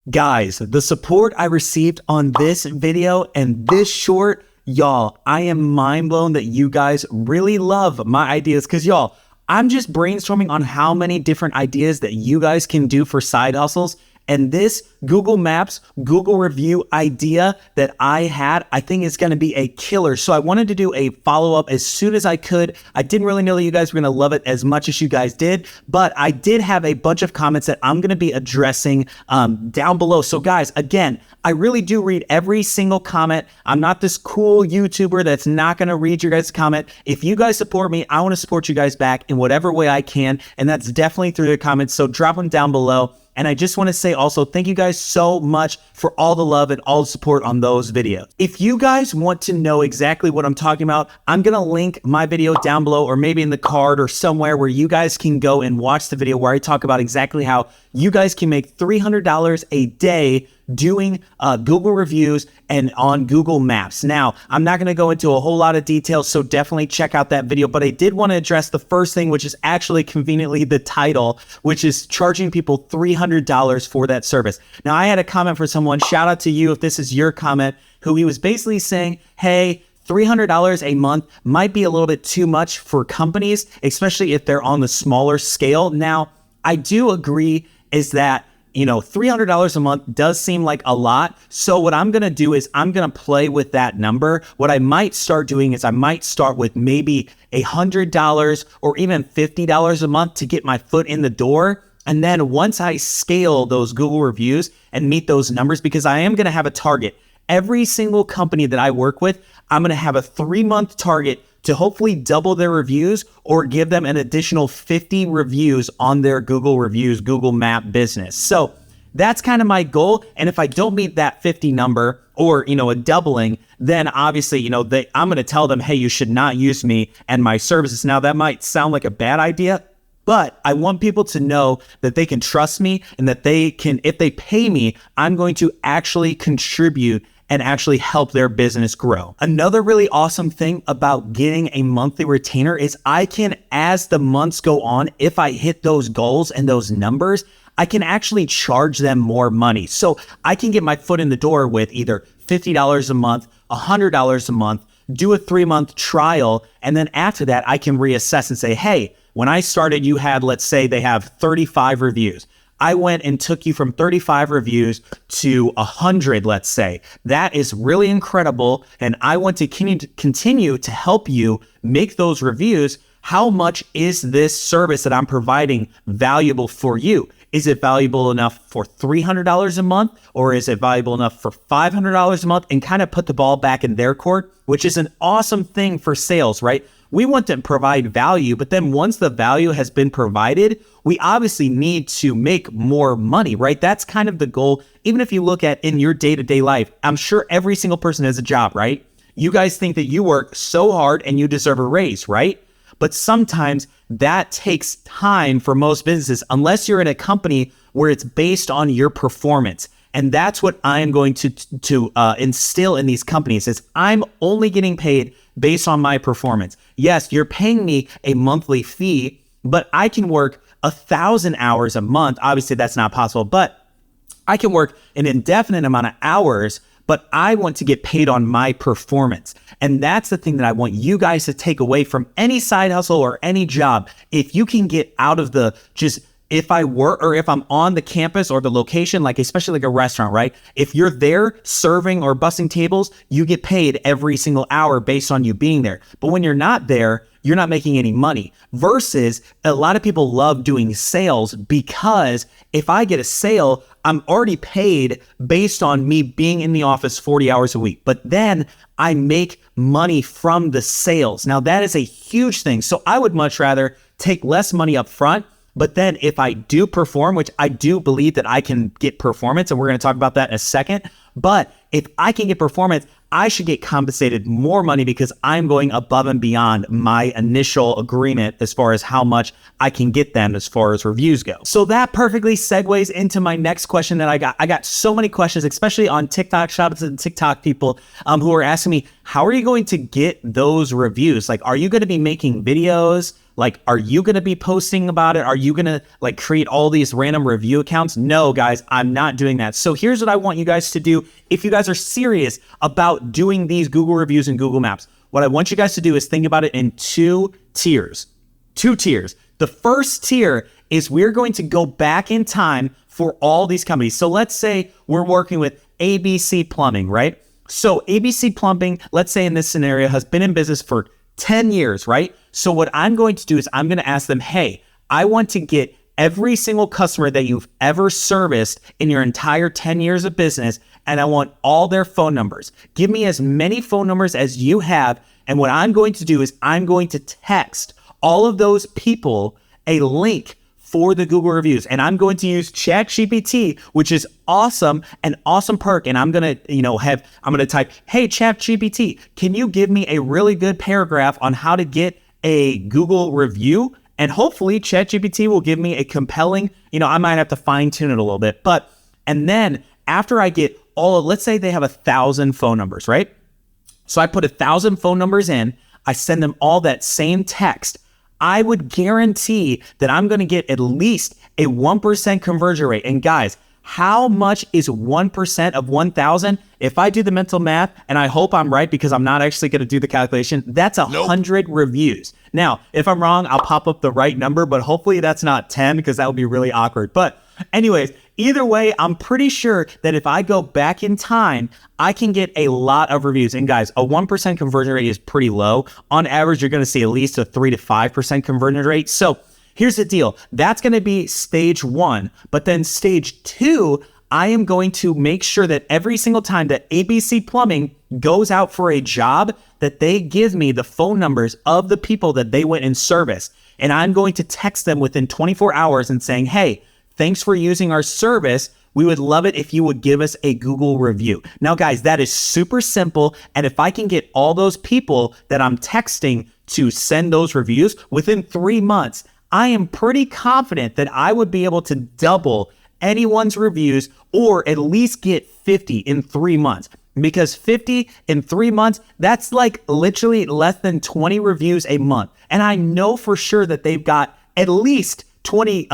Guys, the support I received on this video and this short, y'all, I am mind blown that you guys really love my ideas because y'all, I'm just brainstorming on how many different ideas that you guys can do for side hustles. And this Google Maps, Google review idea that I had, I think is going to be a killer. So I wanted to do a follow-up as soon as I could. I didn't really know that you guys were going to love it as much as you guys did, but I did have a bunch of comments that I'm going to be addressing down below. So guys, again, I really do read every single comment. I'm not this cool YouTuber that's not going to read your guys' comment. If you guys support me, I want to support you guys back in whatever way I can. And that's definitely through the comments. So drop them down below. And I just want to say also, thank you guys so much for all the love and all the support on those videos. If you guys want to know exactly what I'm talking about, I'm going to link my video down below or maybe in the card or somewhere where you guys can go and watch the video where I talk about exactly how you guys can make $300 a day doing Google reviews and on Google Maps. Now, I'm not going to go into a whole lot of details, so definitely check out that video, but I did want to address the first thing, which is actually conveniently the title, which is charging people $300 for that service. Now, I had a comment for someone, shout out to you if this is your comment, who he was basically saying, hey, $300 a month might be a little bit too much for companies, especially if they're on the smaller scale. Now, I do agree is that $300 a month does seem like a lot. So what I'm going to do is I'm going to play with that number. What I might start doing is I might start with maybe $100 or even $50 a month to get my foot in the door. And then once I scale those Google reviews and meet those numbers, because I am going to have a target. Every single company that I work with, I'm going to have a 3-month target to hopefully double their reviews or give them an additional 50 reviews on their Google reviews, Google Map business. So that's kind of my goal. And if I don't meet that 50 number or, a doubling, then obviously, I'm going to tell them, hey, you should not use me and my services. Now that might sound like a bad idea, but I want people to know that they can trust me and that they can, if they pay me, I'm going to actually contribute and actually help their business grow. Another really awesome thing about getting a monthly retainer is I can, as the months go on, if I hit those goals and those numbers, I can actually charge them more money. So I can get my foot in the door with either $50 a month, $100 a month, do a 3-month trial, and then after that, I can reassess and say, hey, when I started, you had, let's say they have 35 reviews. I went and took you from 35 reviews to 100, let's say. That is really incredible. And I want to continue to help you make those reviews. How much is this service that I'm providing valuable for you? Is it valuable enough for $300 a month, or is it valuable enough for $500 a month? And kind of put the ball back in their court, which is an awesome thing for sales, right? We want to provide value, but then once the value has been provided, we obviously need to make more money, right? That's kind of the goal. Even if you look at in your day-to-day life, I'm sure every single person has a job, right? You guys think that you work so hard and you deserve a raise, right? But sometimes that takes time for most businesses, unless you're in a company where it's based on your performance. And that's what I am going to instill in these companies is I'm only getting paid based on my performance. Yes, you're paying me a monthly fee, but I can work 1,000 hours a month. Obviously, that's not possible, but I can work an indefinite amount of hours, but I want to get paid on my performance. And that's the thing that I want you guys to take away from any side hustle or any job. If you can get out of the if I work or if I'm on the campus or the location, like especially like a restaurant, right? If you're there serving or bussing tables, you get paid every single hour based on you being there. But when you're not there, you're not making any money. Versus a lot of people love doing sales because if I get a sale, I'm already paid based on me being in the office 40 hours a week. But then I make money from the sales. Now that is a huge thing. So I would much rather take less money up front. But then if I do perform, which I do believe that I can get performance, and we're going to talk about that in a second. But if I can get performance, I should get compensated more money because I'm going above and beyond my initial agreement as far as how much I can get them as far as reviews go. So that perfectly segues into my next question that I got. I got so many questions, especially on TikTok, shout out to the TikTok people who are asking me, how are you going to get those reviews? Like, are you going to be making videos? Like, are you going to be posting about it? Are you going to like create all these random review accounts? No, guys, I'm not doing that. So here's what I want you guys to do. If you guys are serious about doing these Google reviews and Google Maps, what I want you guys to do is think about it in two tiers. The first tier is we're going to go back in time for all these companies. So let's say we're working with ABC Plumbing, right? So ABC Plumbing, let's say in this scenario, has been in business for 10 years, right? So what I'm going to do is I'm going to ask them, hey, I want to get every single customer that you've ever serviced in your entire 10 years of business, and I want all their phone numbers. Give me as many phone numbers as you have, and what I'm going to do is I'm going to text all of those people a link for the Google reviews. And I'm going to use ChatGPT, which is awesome, an awesome perk. And I'm going to, I'm going to type, hey, ChatGPT, can you give me a really good paragraph on how to get a Google review? And hopefully ChatGPT will give me a compelling, I might have to fine tune it a little bit, and then after I get let's say they have 1,000 phone numbers, right? So I put 1,000 phone numbers in, I send them all that same text. I would guarantee that I'm going to get at least a 1% conversion rate. And guys, how much is 1% of 1,000? If I do the mental math, and I hope I'm right because I'm not actually going to do the calculation, that's 100 reviews. Now, if I'm wrong, I'll pop up the right number, but hopefully that's not 10 because that would be really awkward. But anyways, either way, I'm pretty sure that if I go back in time, I can get a lot of reviews. And guys, a 1% conversion rate is pretty low. On average, you're going to see at least a 3 to 5% conversion rate. So here's the deal. That's going to be stage 1. But then stage 2, I am going to make sure that every single time that ABC Plumbing goes out for a job, that they give me the phone numbers of the people that they went and serviced. And I'm going to text them within 24 hours and saying, hey, thanks for using our service. We would love it if you would give us a Google review. Now, guys, that is super simple. And if I can get all those people that I'm texting to send those reviews within 3 months, I am pretty confident that I would be able to double anyone's reviews or at least get 50 in 3 months. Because 50 in 3 months, that's like literally less than 20 reviews a month. And I know for sure that they've got at least 20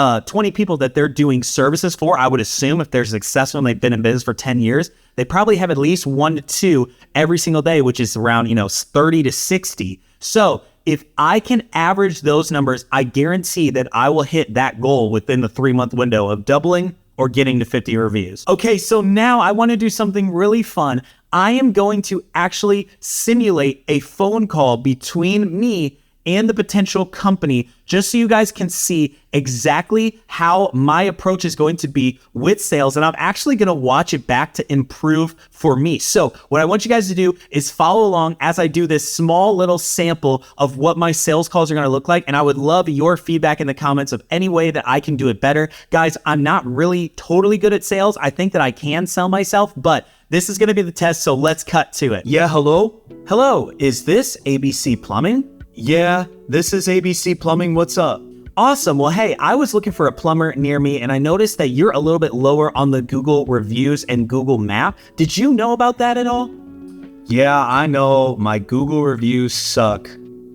people that they're doing services for. I would assume if they're successful and they've been in business for 10 years, they probably have at least 1 to 2 every single day, which is around, 30 to 60. So if I can average those numbers, I guarantee that I will hit that goal within the 3-month window of doubling or getting to 50 reviews. Okay, so now I want to do something really fun. I am going to actually simulate a phone call between me and the potential company, just so you guys can see exactly how my approach is going to be with sales. And I'm actually going to watch it back to improve for me. So what I want you guys to do is follow along as I do this small little sample of what my sales calls are going to look like. And I would love your feedback in the comments of any way that I can do it better. Guys, I'm not really totally good at sales. I think that I can sell myself, but this is going to be the test. So let's cut to it. Yeah, hello? Hello, is this ABC Plumbing? Yeah, this is ABC Plumbing. What's up? Awesome. Well, hey, I was looking for a plumber near me and I noticed that you're a little bit lower on the Google reviews and Google Map. Did you know about that at all? Yeah, I know. My Google reviews suck.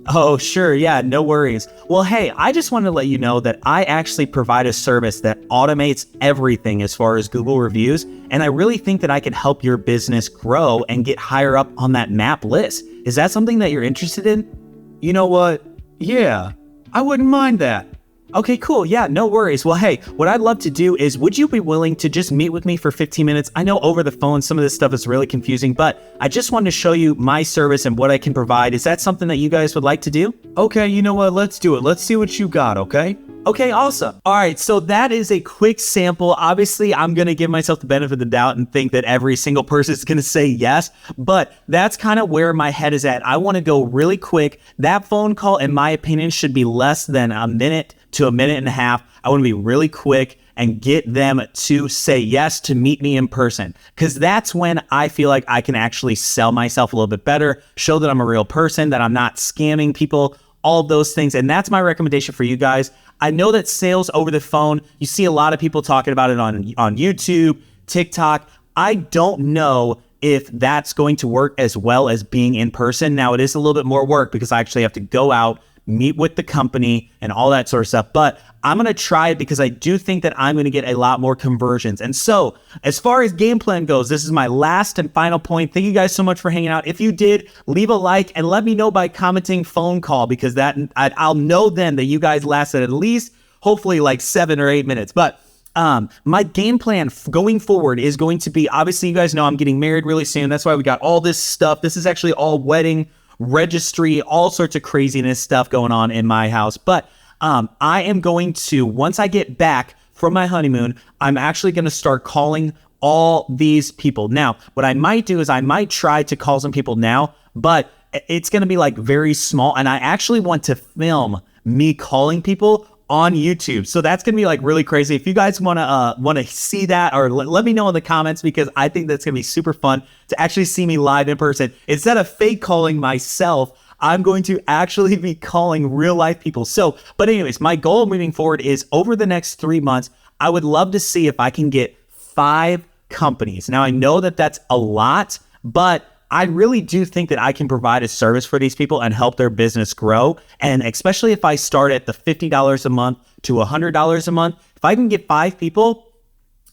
Oh, sure. Yeah, no worries. Well, hey, I just wanted to let you know that I actually provide a service that automates everything as far as Google reviews. And I really think that I can help your business grow and get higher up on that map list. Is that something that you're interested in? You know what? Yeah, I wouldn't mind that. Okay, cool. Yeah, no worries. Well, hey, what I'd love to do is, would you be willing to just meet with me for 15 minutes? I know over the phone, some of this stuff is really confusing, but I just wanted to show you my service and what I can provide. Is that something that you guys would like to do? Okay, you know what? Let's do it. Let's see what you got, okay? Okay, awesome. All right, so that is a quick sample. Obviously, I'm going to give myself the benefit of the doubt and think that every single person is going to say yes, but that's kind of where my head is at. I want to go really quick. That phone call, in my opinion, should be less than a minute to a minute and a half. I want to be really quick and get them to say yes to meet me in person, because that's when I feel like I can actually sell myself a little bit better, show that I'm a real person, that I'm not scamming people, all of those things. And that's my recommendation for you guys. I know that sales over the phone, you see a lot of people talking about it on YouTube, TikTok. I don't know if that's going to work as well as being in person. Now, it is a little bit more work because I actually have to go out, meet with the company and all that sort of stuff. But I'm going to try it because I do think that I'm going to get a lot more conversions. And so as far as game plan goes, this is my last and final point. Thank you guys so much for hanging out. If you did, leave a like and let me know by commenting phone call, because I'll know then that you guys lasted at least hopefully like 7 or 8 minutes. But my game plan going forward is going to be, obviously you guys know I'm getting married really soon. That's why we got all this stuff. This is actually all wedding registry, all sorts of craziness stuff going on in my house. But I am going to, once I get back from my honeymoon, I'm actually going to start calling all these people. Now, what I might do is I might try to call some people now, but it's going to be like very small. And I actually want to film me calling people on YouTube. So that's going to be like really crazy. If you guys want to see that, or let me know in the comments, because I think that's going to be super fun to actually see me live in person. Instead of fake calling myself, I'm going to actually be calling real life people. So, but anyways, my goal moving forward is over the next 3 months, I would love to see if I can get 5 companies. Now I know that that's a lot, but I really do think that I can provide a service for these people and help their business grow. And especially if I start at the $50 a month to $100 a month, if I can get 5 people,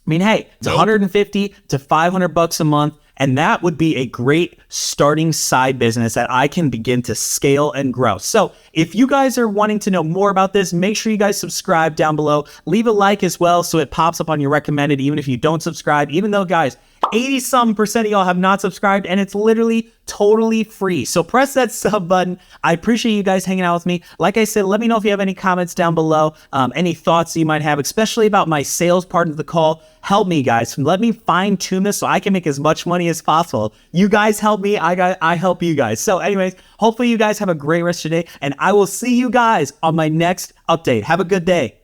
I mean, hey, it's $150 to $500 a month. And that would be a great starting side business that I can begin to scale and grow. So if you guys are wanting to know more about this, make sure you guys subscribe down below. Leave a like as well so it pops up on your recommended, even if you don't subscribe. Even though, guys, 80% of y'all have not subscribed, and it's literally totally free. So press that sub button. I appreciate you guys hanging out with me. Like I said, let me know if you have any comments down below, any thoughts you might have, especially about my sales part of the call. Help me, guys. Let me fine tune this so I can make as much money as possible. You guys help me. I help you guys. So anyways, hopefully you guys have a great rest of your day, and I will see you guys on my next update. Have a good day.